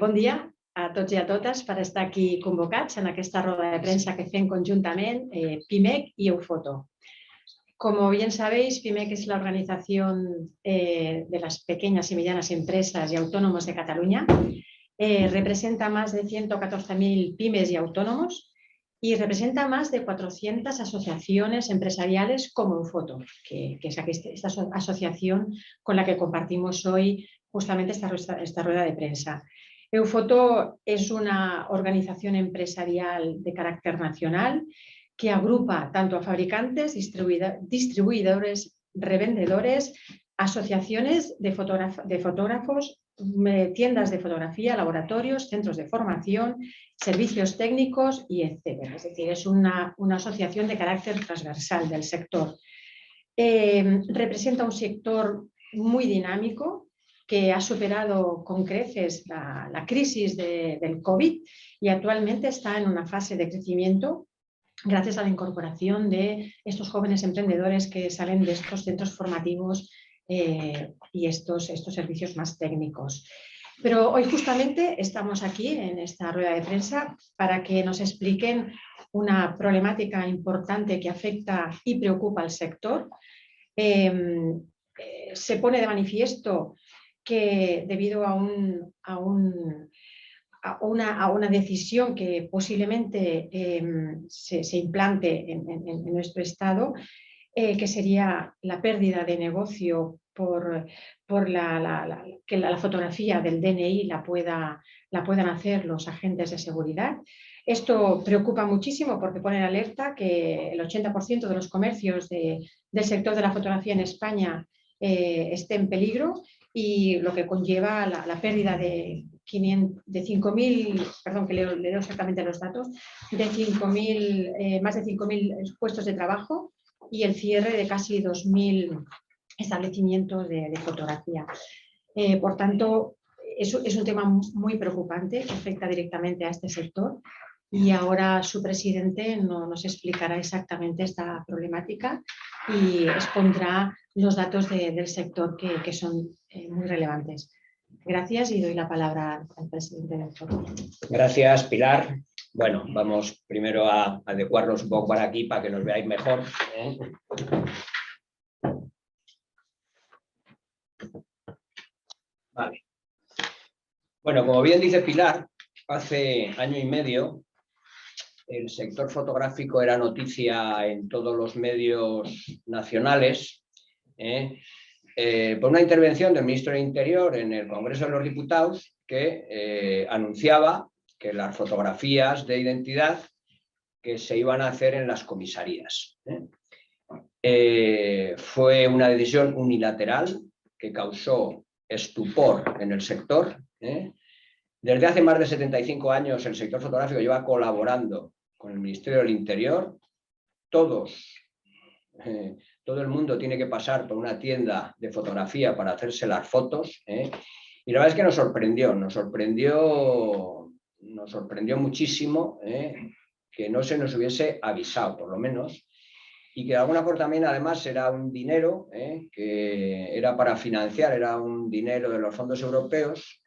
Bon dia a tots i a totes per estar aquí convocats en aquesta roda de premsa que fem conjuntament PIMEC y Eufoto. Como bien sabéis, PIMEC es la organización de las pequeñas y medianas empresas y autónomos de Cataluña. Representa más de 114.000 pymes y autónomos y representa más de 400 asociaciones empresariales como Eufoto, que es esta asociación con la que compartimos hoy justamente esta rueda de prensa. Eufoto es una organización empresarial de carácter nacional que agrupa tanto a fabricantes, distribuidores, revendedores, asociaciones de fotógrafos, tiendas de fotografía, laboratorios, centros de formación, servicios técnicos y etcétera. Es decir, es una asociación de carácter transversal del sector. Representa un sector muy dinámico que ha superado con creces la crisis del COVID y actualmente está en una fase de crecimiento gracias a la incorporación de estos jóvenes emprendedores que salen de estos centros formativos y estos servicios más técnicos. Pero hoy justamente estamos aquí en esta rueda de prensa para que nos expliquen una problemática importante que afecta y preocupa al sector. Se pone de manifiesto que debido a una decisión que posiblemente se implante en nuestro Estado, que sería la pérdida de negocio por que la fotografía del DNI la puedan hacer los agentes de seguridad. Esto preocupa muchísimo porque pone en alerta que el 80% de los comercios del sector de la fotografía en España esté en peligro y lo que conlleva la pérdida de 5.000, perdón que leo exactamente los datos, de más de 5.000 puestos de trabajo y el cierre de casi 2.000 establecimientos de fotografía. Por tanto, es un tema muy preocupante que afecta directamente a este sector y ahora su presidente nos explicará exactamente esta problemática y expondrá los datos del sector que son muy relevantes. Gracias y doy la palabra al presidente del foro. Gracias, Pilar. Bueno, vamos primero a adecuarnos un poco para aquí para que nos veáis mejor. Vale. Bueno, como bien dice Pilar, hace año y medio el sector fotográfico era noticia en todos los medios nacionales por una intervención del ministro del Interior en el Congreso de los Diputados que anunciaba que las fotografías de identidad que se iban a hacer en las comisarías. Fue una decisión unilateral que causó estupor en el sector. Desde hace más de 75 años el sector fotográfico lleva colaborando con el Ministerio del Interior. Todo el mundo tiene que pasar por una tienda de fotografía para hacerse las fotos. Y la verdad es que nos sorprendió muchísimo que no se nos hubiese avisado, por lo menos, y que de alguna forma también además era un dinero que era para financiar, era un dinero de los fondos europeos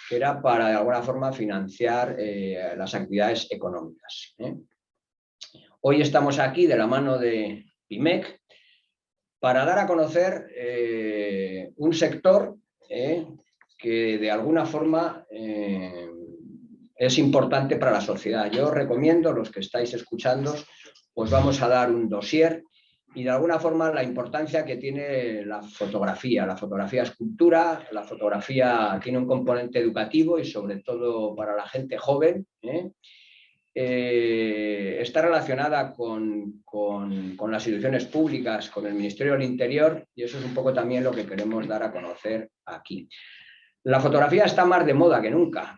que era para de alguna forma financiar las actividades económicas. Hoy estamos aquí de la mano de PIMEC para dar a conocer un sector que de alguna forma es importante para la sociedad. Yo os recomiendo, los que estáis escuchando, os vamos a dar un dossier y de alguna forma la importancia que tiene la fotografía. La fotografía es cultura, la fotografía tiene un componente educativo y sobre todo para la gente joven. Está relacionada con las instituciones públicas, con el Ministerio del Interior y eso es un poco también lo que queremos dar a conocer aquí. La fotografía está más de moda que nunca.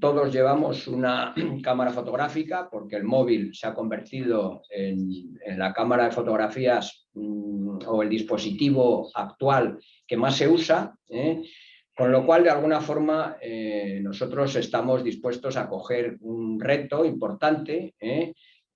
Todos llevamos una cámara fotográfica porque el móvil se ha convertido en la cámara de fotografías o el dispositivo actual que más se usa, con lo cual de alguna forma nosotros estamos dispuestos a coger un reto importante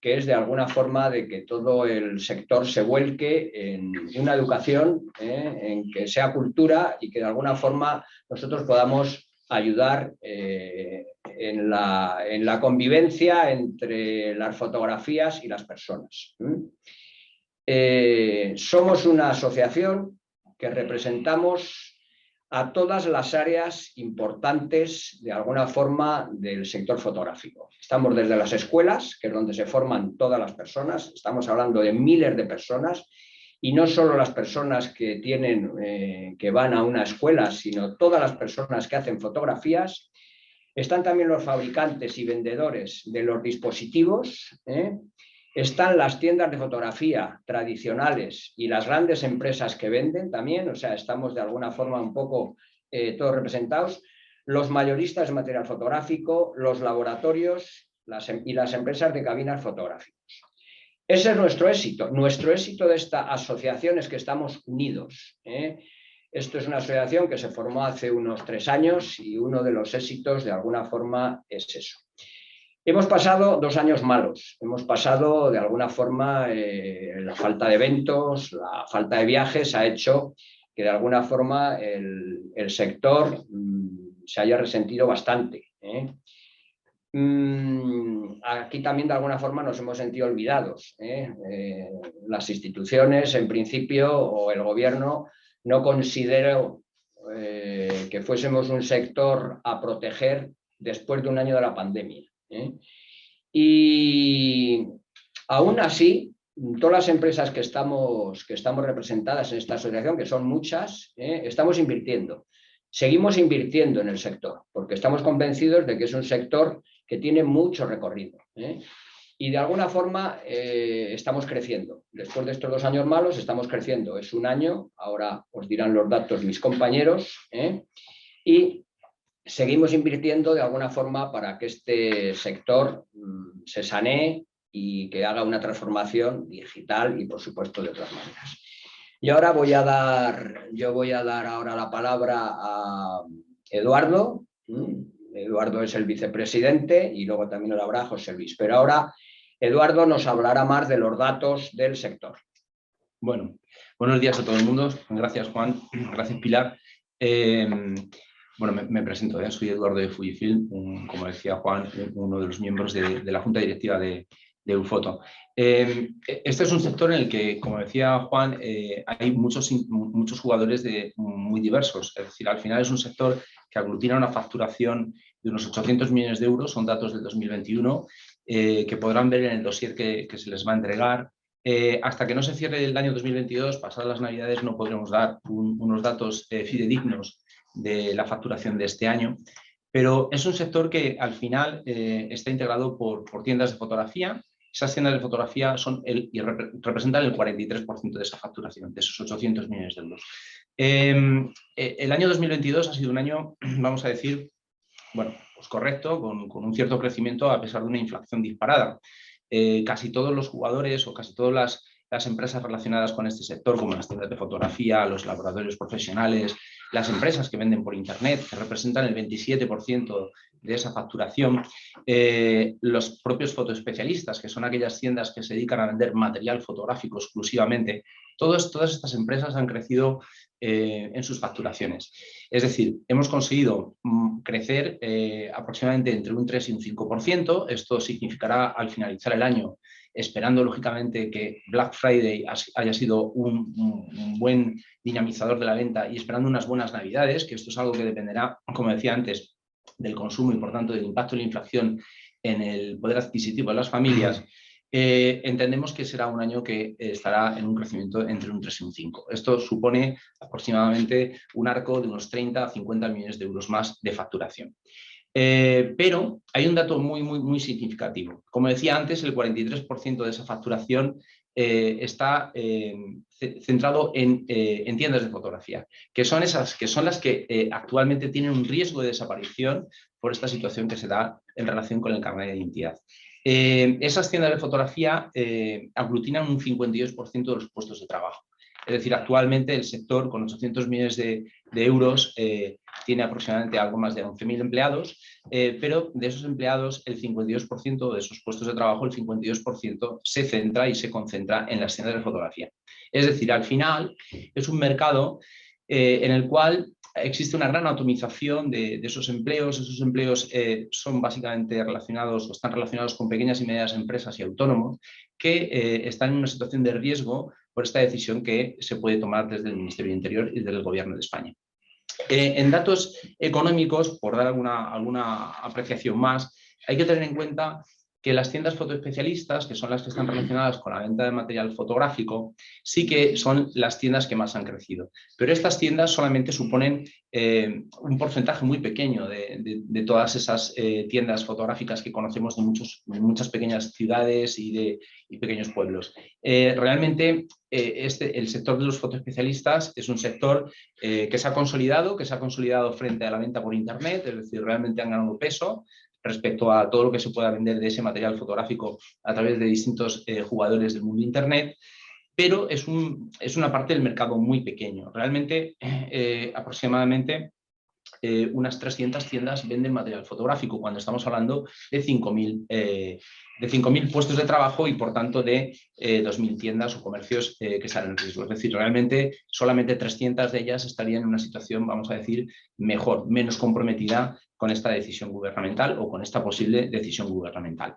que es de alguna forma de que todo el sector se vuelque en una educación, en que sea cultura y que de alguna forma nosotros podamos ayudar en la convivencia entre las fotografías y las personas. Somos una asociación que representamos a todas las áreas importantes, de alguna forma, del sector fotográfico. Estamos desde las escuelas, que es donde se forman todas las personas, estamos hablando de miles de personas, y no solo las personas que que van a una escuela, sino todas las personas que hacen fotografías. Están también los fabricantes y vendedores de los dispositivos, están las tiendas de fotografía tradicionales y las grandes empresas que venden también, o sea, estamos de alguna forma un poco todos representados, los mayoristas de material fotográfico, los laboratorios y las empresas de cabinas fotográficas. Ese es nuestro éxito. Nuestro éxito de esta asociación es que estamos unidos. Esto es una asociación que se formó hace unos 3 años y uno de los éxitos de alguna forma es eso. Hemos pasado 2 años malos, hemos pasado de alguna forma la falta de eventos, la falta de viajes ha hecho que de alguna forma el sector se haya resentido bastante. Aquí también de alguna forma nos hemos sentido olvidados. Las instituciones en principio o el gobierno no consideró que fuésemos un sector a proteger después de un año de la pandemia. Y aún así, todas las empresas que estamos representadas en esta asociación, que son muchas, estamos invirtiendo. Seguimos invirtiendo en el sector, porque estamos convencidos de que es un sector que tiene mucho recorrido. Y de alguna forma estamos creciendo. Después de estos 2 años malos, estamos creciendo. Es un año, ahora os dirán los datos mis compañeros, y seguimos invirtiendo de alguna forma para que este sector se sanee y que haga una transformación digital y, por supuesto, de otras maneras. Y ahora voy a dar ahora la palabra a Eduardo. Eduardo es el vicepresidente y luego también lo habrá José Luis. Pero ahora Eduardo nos hablará más de los datos del sector. Bueno, buenos días a todo el mundo. Gracias, Juan. Gracias, Pilar. Bueno, me presento. Soy Eduardo de Fujifilm, como decía Juan, uno de los miembros de la Junta Directiva de Eufoto. Este es un sector en el que, como decía Juan, hay muchos jugadores muy diversos. Es decir, al final es un sector que aglutina una facturación de unos 800 millones de euros, son datos del 2021, que podrán ver en el dossier que se les va a entregar. Hasta que no se cierre el año 2022, pasadas las Navidades, no podremos dar unos datos fidedignos de la facturación de este año, pero es un sector que al final está integrado por tiendas de fotografía. Esas tiendas de fotografía representan el 43% de esa facturación, de esos 800 millones de euros. El año 2022 ha sido un año, vamos a decir, bueno, pues correcto, con un cierto crecimiento a pesar de una inflación disparada. Casi todos los jugadores o casi todas las empresas relacionadas con este sector, como las tiendas de fotografía, los laboratorios profesionales, las empresas que venden por Internet, que representan el 27% de esa facturación, los propios fotoespecialistas, que son aquellas tiendas que se dedican a vender material fotográfico exclusivamente, todas estas empresas han crecido en sus facturaciones. Es decir, hemos conseguido crecer aproximadamente entre un 3 y un 5%. Esto significará al finalizar el año, esperando lógicamente que Black Friday haya sido un buen dinamizador de la venta y esperando unas buenas Navidades, que esto es algo que dependerá, como decía antes, del consumo y por tanto del impacto de la inflación en el poder adquisitivo de las familias. Entendemos que será un año que estará en un crecimiento entre un 3 y un 5. Esto supone aproximadamente un arco de unos 30 a 50 millones de euros más de facturación. Pero hay un dato muy significativo. Como decía antes, el 43% de esa facturación está centrado en tiendas de fotografía, que son las que actualmente tienen un riesgo de desaparición por esta situación que se da en relación con el carnet de identidad. Esas tiendas de fotografía aglutinan un 52% de los puestos de trabajo. Es decir, actualmente el sector, con 800 millones de euros, tiene aproximadamente algo más de 11.000 empleados, pero de esos empleados, el 52% de esos puestos de trabajo, el 52% se centra y se concentra en las tiendas de fotografía. Es decir, al final es un mercado en el cual existe una gran atomización de esos empleos. Esos empleos son básicamente relacionados o están relacionados con pequeñas y medianas empresas y autónomos que están en una situación de riesgo por esta decisión que se puede tomar desde el Ministerio del Interior y desde el Gobierno de España. En datos económicos, por dar alguna apreciación más, hay que tener en cuenta que las tiendas fotoespecialistas, que son las que están relacionadas con la venta de material fotográfico, sí que son las tiendas que más han crecido. Pero estas tiendas solamente suponen un porcentaje muy pequeño de todas esas tiendas fotográficas que conocemos de muchas pequeñas ciudades y pequeños pueblos. Realmente el sector de los fotoespecialistas es un sector que se ha consolidado frente a la venta por Internet, es decir, realmente han ganado peso respecto a todo lo que se pueda vender de ese material fotográfico a través de distintos jugadores del mundo de Internet, pero es una parte del mercado muy pequeño. Realmente, aproximadamente unas 300 tiendas venden material fotográfico, cuando estamos hablando de 5.000 puestos de trabajo y, por tanto, de 2.000 tiendas o comercios que están en riesgo. Es decir, realmente solamente 300 de ellas estarían en una situación, vamos a decir, mejor, menos comprometida con esta decisión gubernamental o con esta posible decisión gubernamental.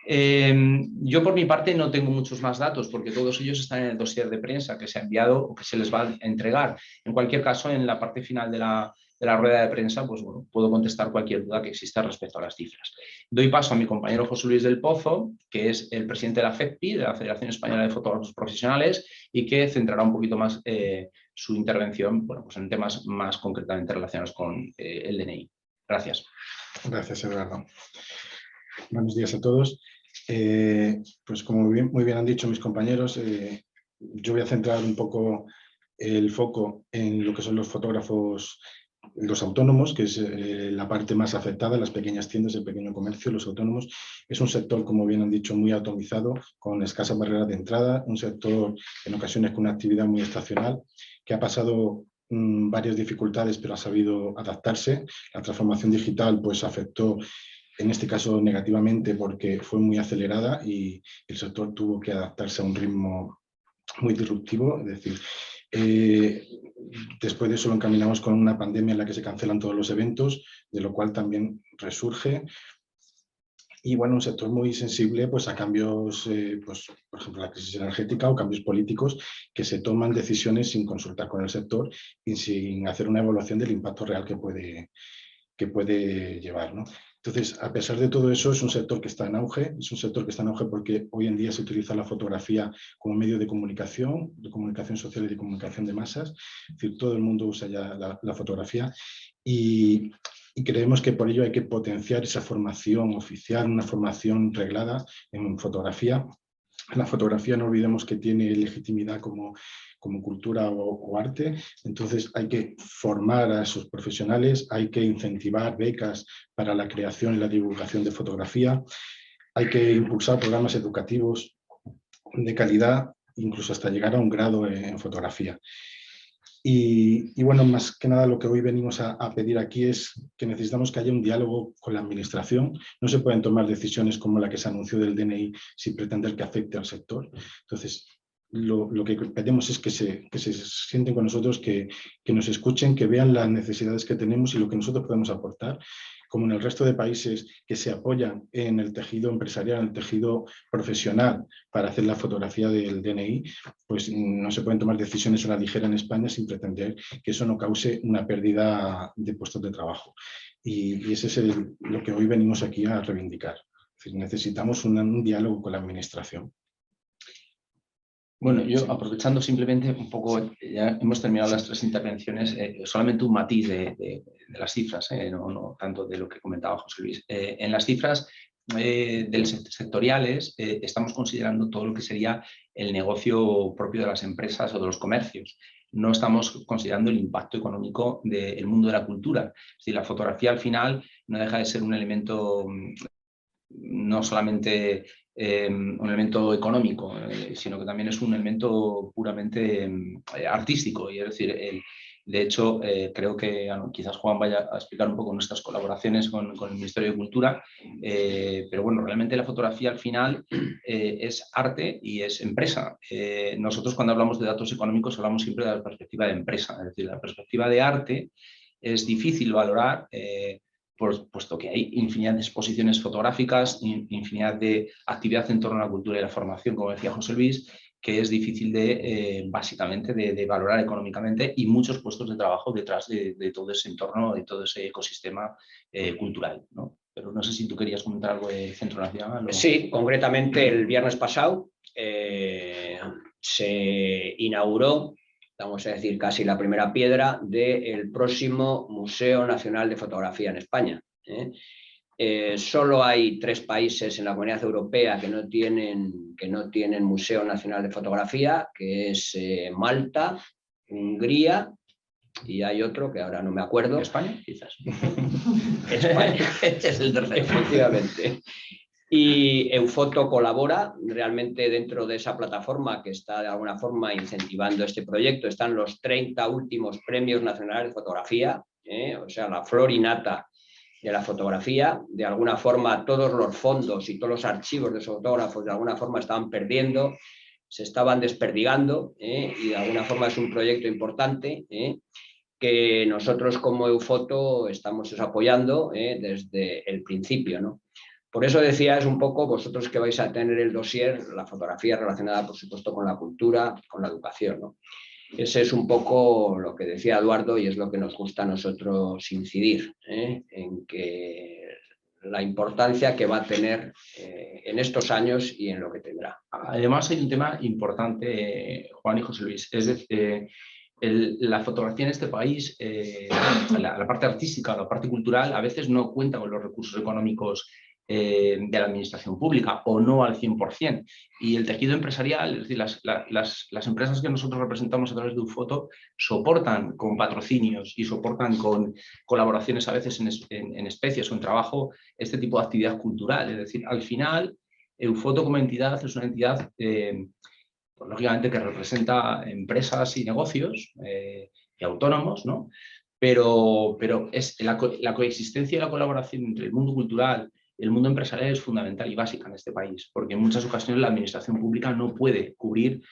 Yo, por mi parte, no tengo muchos más datos porque todos ellos están en el dossier de prensa que se ha enviado o que se les va a entregar. En cualquier caso, en la parte final de la rueda de prensa, pues bueno, puedo contestar cualquier duda que exista respecto a las cifras. Doy paso a mi compañero José Luis del Pozo, que es el presidente de la FEPPI, de la Federación Española de Fotógrafos Profesionales, y que centrará un poquito más su intervención, bueno, pues en temas más concretamente relacionados con el DNI. Gracias. Gracias, Eduardo. Buenos días a todos. Pues como muy bien han dicho mis compañeros, yo voy a centrar un poco el foco en lo que son los fotógrafos, los autónomos, que es la parte más afectada, las pequeñas tiendas, el pequeño comercio, los autónomos. Es un sector, como bien han dicho, muy atomizado, con escasa barrera de entrada, un sector en ocasiones con una actividad muy estacional, que ha pasado varias dificultades, pero ha sabido adaptarse. La transformación digital pues afectó, en este caso negativamente, porque fue muy acelerada y el sector tuvo que adaptarse a un ritmo muy disruptivo, es decir, después de eso lo encaminamos con una pandemia en la que se cancelan todos los eventos, de lo cual también resurge. Y bueno, un sector muy sensible pues, a cambios, pues, por ejemplo, la crisis energética o cambios políticos, que se toman decisiones sin consultar con el sector y sin hacer una evaluación del impacto real que puede llevar, ¿no? Entonces, a pesar de todo eso, es un sector que está en auge. Es un sector que está en auge porque hoy en día se utiliza la fotografía como medio de comunicación social y de comunicación de masas. Es decir, todo el mundo usa ya la fotografía y creemos que por ello hay que potenciar esa formación oficial, una formación reglada en fotografía. La fotografía, no olvidemos que tiene legitimidad como cultura o arte, entonces hay que formar a esos profesionales, hay que incentivar becas para la creación y la divulgación de fotografía, hay que impulsar programas educativos de calidad, incluso hasta llegar a un grado en fotografía. Y bueno, más que nada lo que hoy venimos a pedir aquí es que necesitamos que haya un diálogo con la administración. No se pueden tomar decisiones como la que se anunció del DNI sin pretender que afecte al sector. Entonces, lo que pedimos es que se sienten con nosotros, que nos escuchen, que vean las necesidades que tenemos y lo que nosotros podemos aportar, como en el resto de países que se apoyan en el tejido empresarial, en el tejido profesional para hacer la fotografía del DNI, pues no se pueden tomar decisiones a la ligera en España sin pretender que eso no cause una pérdida de puestos de trabajo. Y ese es lo que hoy venimos aquí a reivindicar. Es decir, necesitamos un diálogo con la administración. Bueno, yo aprovechando simplemente un poco, ya hemos terminado las tres intervenciones, solamente un matiz de las cifras, no tanto de lo que comentaba José Luis. En las cifras sectoriales estamos considerando todo lo que sería el negocio propio de las empresas o de los comercios. No estamos considerando el impacto económico del mundo de la cultura. Es decir, la fotografía al final no deja de ser un elemento no solamente un elemento económico, sino que también es un elemento puramente artístico. Y es decir, De hecho, creo que quizás Juan vaya a explicar un poco nuestras colaboraciones con el Ministerio de Cultura, pero bueno, realmente la fotografía al final es arte y es empresa. Nosotros cuando hablamos de datos económicos hablamos siempre de la perspectiva de empresa, es decir, la perspectiva de arte es difícil valorar, puesto que hay infinidad de exposiciones fotográficas, infinidad de actividad en torno a la cultura y la formación, como decía José Luis, que es difícil básicamente de valorar económicamente, y muchos puestos de trabajo detrás de todo ese entorno, de todo ese ecosistema cultural, ¿no? Pero no sé si tú querías comentar algo de Centro Nacional. Sí, concretamente el viernes pasado se inauguró, vamos a decir, casi la primera piedra del próximo Museo Nacional de Fotografía en España. Solo hay 3 países en la Comunidad Europea que no tienen Museo Nacional de Fotografía, que es Malta, Hungría, y hay otro que ahora no me acuerdo. ¿España? Quizás. España. Es el tercero. Efectivamente. Y Eufoto colabora realmente dentro de esa plataforma que está de alguna forma incentivando este proyecto. Están los 30 últimos premios nacionales de fotografía, o sea, la flor y nata de la fotografía. De alguna forma todos los fondos y todos los archivos de esos fotógrafos de alguna forma estaban perdiendo, se estaban desperdigando, y de alguna forma es un proyecto importante que nosotros como Eufoto estamos apoyando desde el principio, ¿no? Por eso decía, es un poco vosotros que vais a tener el dossier, la fotografía relacionada, por supuesto, con la cultura, con la educación, ¿no? Ese es un poco lo que decía Eduardo y es lo que nos gusta a nosotros incidir, en que la importancia que va a tener en estos años y en lo que tendrá. Además hay un tema importante, Juan y José Luis, es decir, la fotografía en este país, la parte artística, la parte cultural, a veces no cuenta con los recursos económicos de la administración pública, o no al 100%. Y el tejido empresarial, es decir, las empresas que nosotros representamos a través de Eufoto soportan con patrocinios y soportan con colaboraciones a veces en especies o en trabajo este tipo de actividad cultural. Es decir, al final, Eufoto como entidad es una entidad pues, lógicamente que representa empresas y negocios y autónomos, ¿no? Pero es la coexistencia y la colaboración entre el mundo cultural y el mundo empresarial es fundamental y básica en este país, porque en muchas ocasiones la administración pública no puede cubrir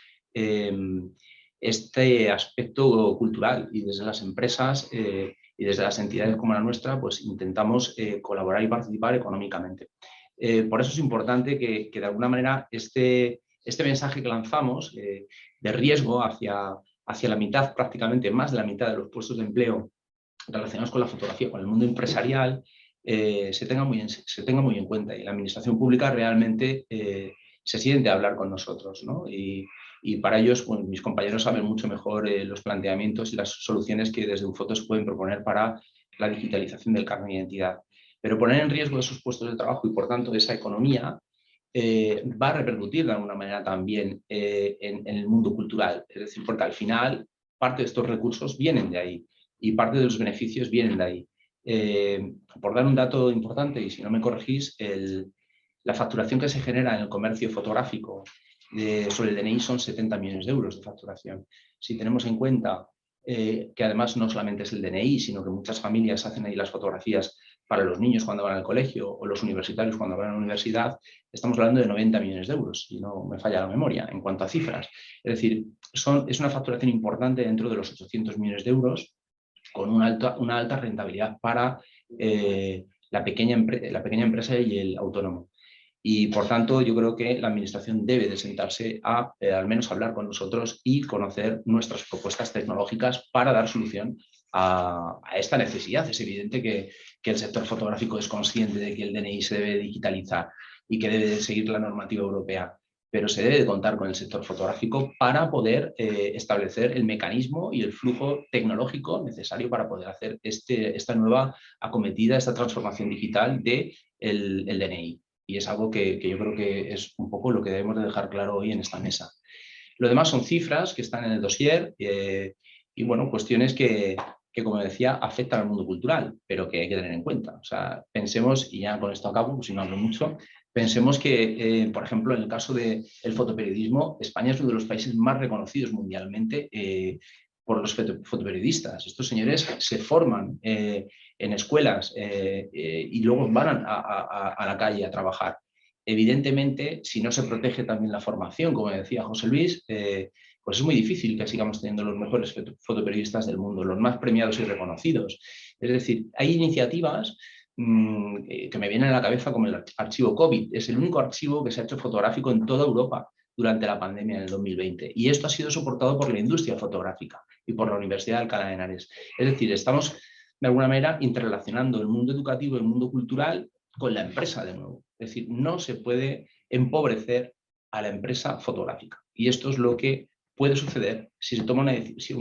este aspecto cultural, y desde las empresas y desde las entidades como la nuestra pues intentamos colaborar y participar económicamente. Por eso es importante que de alguna manera este mensaje que lanzamos de riesgo hacia la mitad, prácticamente más de la mitad de los puestos de empleo relacionados con la fotografía, con el mundo empresarial, se tenga muy en cuenta, y la administración pública realmente se siente a hablar con nosotros, ¿no? Y para ellos, pues, mis compañeros saben mucho mejor los planteamientos y las soluciones que desde Eufoto se pueden proponer para la digitalización del carnet de identidad. Pero poner en riesgo esos puestos de trabajo y, por tanto, esa economía va a repercutir de alguna manera también en el mundo cultural. Es decir, porque al final parte de estos recursos vienen de ahí y parte de los beneficios vienen de ahí. Por dar un dato importante, y si no me corregís, la facturación que se genera en el comercio fotográfico sobre el DNI son 70 millones de euros de facturación. Si tenemos en cuenta que además no solamente es el DNI, sino que muchas familias hacen ahí las fotografías para los niños cuando van al colegio o los universitarios cuando van a la universidad, estamos hablando de 90 millones de euros, si no me falla la memoria en cuanto a cifras. Es decir, es una facturación importante dentro de los 800 millones de euros, con una alta rentabilidad para la pequeña empresa y el autónomo. Y, por tanto, yo creo que la Administración debe de sentarse a al menos hablar con nosotros y conocer nuestras propuestas tecnológicas para dar solución a esta necesidad. Es evidente que el sector fotográfico es consciente de que el DNI se debe digitalizar y que debe de seguir la normativa europea, pero se debe de contar con el sector fotográfico para poder establecer el mecanismo y el flujo tecnológico necesario para poder hacer esta nueva acometida, esta transformación digital del DNI. Y es algo que yo creo que es un poco lo que debemos de dejar claro hoy en esta mesa. Lo demás son cifras que están en el dossier y, bueno, cuestiones que, como decía, afectan al mundo cultural, pero que hay que tener en cuenta. O sea, pensemos, y ya con esto acabo, pues si no hablo mucho, pensemos que, por ejemplo, en el caso del fotoperiodismo, España es uno de los países más reconocidos mundialmente por los fotoperiodistas. Estos señores se forman en escuelas y luego van a la calle a trabajar. Evidentemente, si no se protege también la formación, como decía José Luis, pues es muy difícil que sigamos teniendo los mejores fotoperiodistas del mundo, los más premiados y reconocidos. Es decir, hay iniciativas que me vienen a la cabeza como el archivo COVID. Es el único archivo que se ha hecho fotográfico en toda Europa durante la pandemia en el 2020. Y esto ha sido soportado por la industria fotográfica y por la Universidad de Alcalá de Henares. Es decir, estamos de alguna manera interrelacionando el mundo educativo y el mundo cultural con la empresa de nuevo. Es decir, no se puede empobrecer a la empresa fotográfica. Y esto es lo que puede suceder si se toma una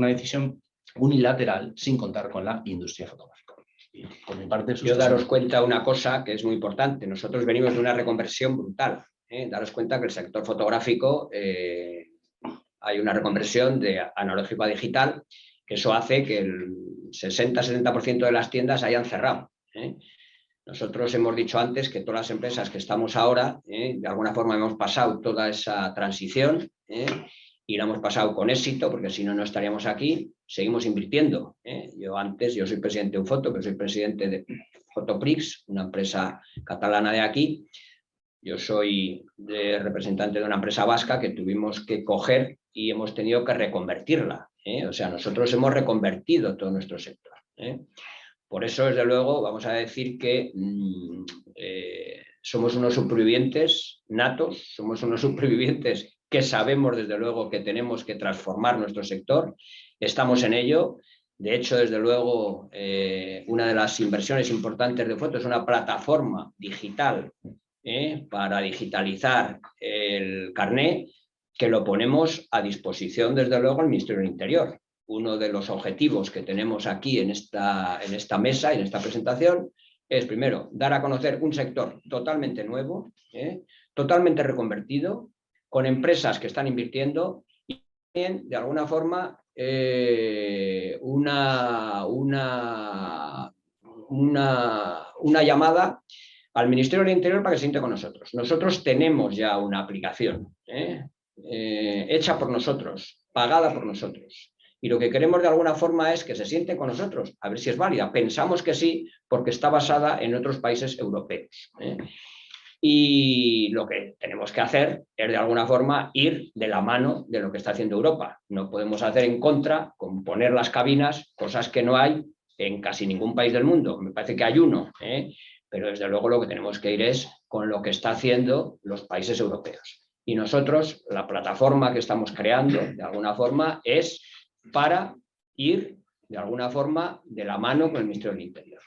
decisión unilateral sin contar con la industria fotográfica. Y por mi parte, yo daros cuenta una cosa que es muy importante. Nosotros venimos de una reconversión brutal. Daros cuenta que el sector fotográfico hay una reconversión de analógico a digital, que eso hace que el 60-70% de las tiendas hayan cerrado. Nosotros hemos dicho antes que todas las empresas que estamos ahora, de alguna forma hemos pasado toda esa transición y la hemos pasado con éxito, porque si no, no estaríamos aquí. Seguimos invirtiendo. Yo soy presidente de Ufoto, pero soy presidente de Fotoprix, una empresa catalana de aquí. Yo soy representante de una empresa vasca que tuvimos que coger y hemos tenido que reconvertirla. O sea, nosotros hemos reconvertido todo nuestro sector. Por eso, desde luego, vamos a decir que somos unos supervivientes natos, somos unos supervivientes que sabemos, desde luego, que tenemos que transformar nuestro sector. Estamos en ello. De hecho, desde luego, una de las inversiones importantes de Ufoto es una plataforma digital para digitalizar el carné, que lo ponemos a disposición, desde luego, al Ministerio del Interior. Uno de los objetivos que tenemos aquí en esta mesa y en esta presentación es, primero, dar a conocer un sector totalmente nuevo, totalmente reconvertido, con empresas que están invirtiendo y también, de alguna forma, una llamada al Ministerio del Interior para que se siente con nosotros. Nosotros tenemos ya una aplicación hecha por nosotros, pagada por nosotros. Y lo que queremos de alguna forma es que se sienten con nosotros, a ver si es válida. Pensamos que sí, porque está basada en otros países europeos. Y lo que tenemos que hacer es, de alguna forma, ir de la mano de lo que está haciendo Europa. No podemos hacer en contra, con poner las cabinas, cosas que no hay en casi ningún país del mundo. Me parece que hay uno, pero desde luego lo que tenemos que ir es con lo que están haciendo los países europeos. Y nosotros, la plataforma que estamos creando, de alguna forma, es para ir, de alguna forma, de la mano con el Ministerio del Interior.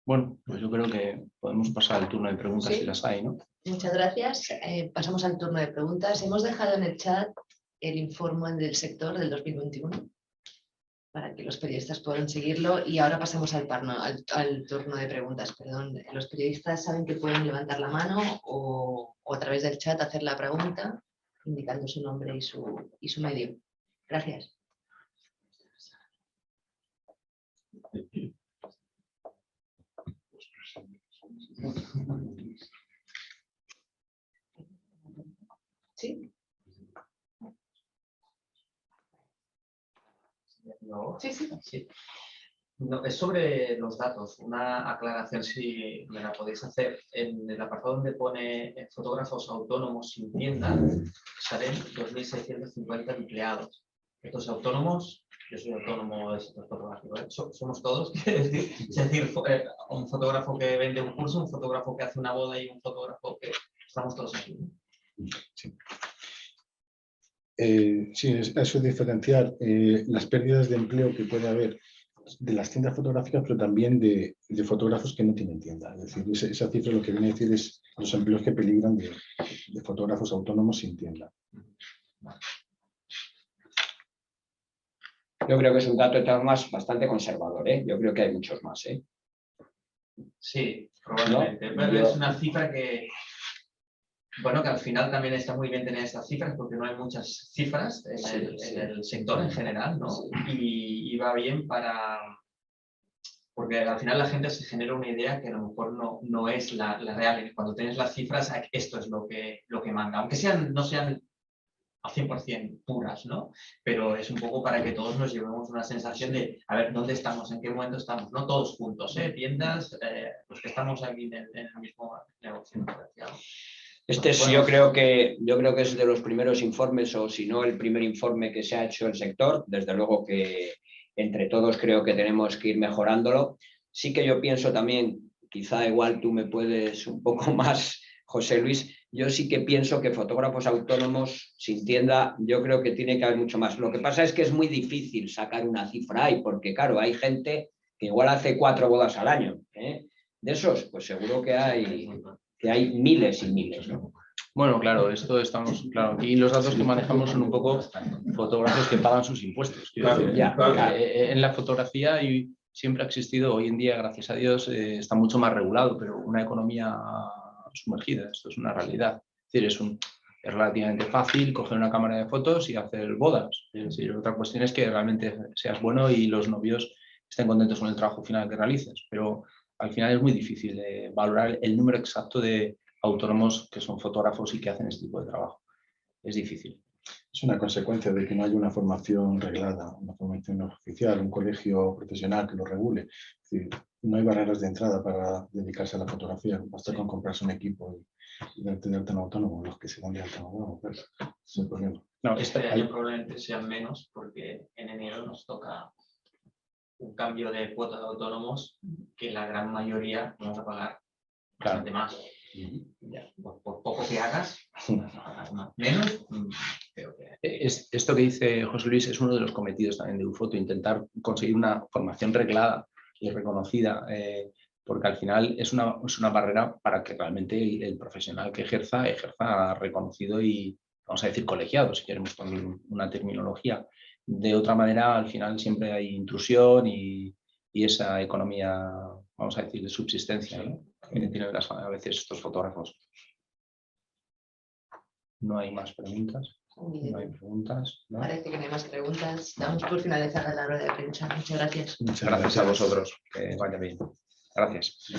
Bueno, pues yo creo que podemos pasar al turno de preguntas si las hay, ¿no? Muchas gracias. Pasamos al turno de preguntas. Hemos dejado en el chat el informe del sector del 2021 para que los periodistas puedan seguirlo y ahora pasamos al turno de preguntas. Perdón. Los periodistas saben que pueden levantar la mano o a través del chat hacer la pregunta indicando su nombre y su medio. Gracias. ¿Sí? No. Sí, sí. Sí. No, es sobre los datos. Una aclaración, si me la podéis hacer. En el apartado donde pone fotógrafos autónomos sin tienda, salen 2.650 empleados. Estos autónomos, yo soy autónomo del sector fotográfico, somos todos, es decir, un fotógrafo que vende un curso, un fotógrafo que hace una boda y un fotógrafo que estamos todos aquí, ¿no? Sí. Sí, eso es diferenciar las pérdidas de empleo que puede haber de las tiendas fotográficas, pero también de fotógrafos que no tienen tienda. Es decir, esa cifra lo que viene a decir es los empleos que peligran de fotógrafos autónomos sin tienda. Yo creo que es un dato de todas formas bastante conservador. Yo creo que hay muchos más. Sí, probablemente. ¿No? Pero es una cifra que, bueno, que al final también está muy bien tener estas cifras porque no hay muchas cifras en el sector en general, ¿no? Sí. Y va bien porque al final la gente se genera una idea que a lo mejor no es la real. Y cuando tienes las cifras, esto es lo que manda. Aunque no sean a 100% puras, ¿no? Pero es un poco para que todos nos llevemos una sensación de, a ver, ¿dónde estamos? ¿En qué momento estamos? No todos juntos, tiendas, los que estamos aquí en el mismo negocio comercial. Este sí, yo creo que es de los primeros informes, o si no el primer informe que se ha hecho el sector. Desde luego que entre todos creo que tenemos que ir mejorándolo. Sí que yo pienso también, quizá igual tú me puedes un poco más, José Luis, yo sí que pienso que fotógrafos autónomos sin tienda, yo creo que tiene que haber mucho más. Lo que pasa es que es muy difícil sacar una cifra ahí, porque claro, hay gente que igual hace 4 bodas al año. De esos, pues seguro que hay miles y miles, ¿no? Bueno, claro, esto estamos, claro, aquí los datos que manejamos son un poco fotógrafos que pagan sus impuestos. Claro, claro. En la fotografía siempre ha existido, hoy en día, gracias a Dios, está mucho más regulado, pero una economía sumergida, esto es una realidad. Es decir, es relativamente fácil coger una cámara de fotos y hacer bodas. Es decir, otra cuestión es que realmente seas bueno y los novios estén contentos con el trabajo final que realices, pero al final es muy difícil valorar el número exacto de autónomos que son fotógrafos y que hacen este tipo de trabajo. Es difícil. Es una consecuencia de que no hay una formación reglada, una formación oficial, un colegio profesional que lo regule. Es decir, no hay barreras de entrada para dedicarse a la fotografía. Basta con comprarse un equipo y darte de alta en autónomo, los que se dan de alta en autónomo. Ese es el problema. No, este año probablemente sean menos porque en enero nos toca un cambio de cuota de autónomos que la gran mayoría vamos a pagar bastante más. Ya, por poco que hagas, menos, creo que... Esto que dice José Luis es uno de los cometidos también de Ufoto, intentar conseguir una formación reglada y reconocida, porque al final es una barrera para que realmente el profesional que ejerza reconocido y, vamos a decir, colegiado, si queremos poner una terminología. De otra manera, al final siempre hay intrusión y esa economía, vamos a decir, de subsistencia, ¿no?, que tienen a veces estos fotógrafos. No hay más preguntas. No hay preguntas, ¿no? Parece que no hay más preguntas. Damos por finalizada la rueda de prensa. Muchas gracias. Muchas gracias a vosotros. Que vaya bien. Gracias.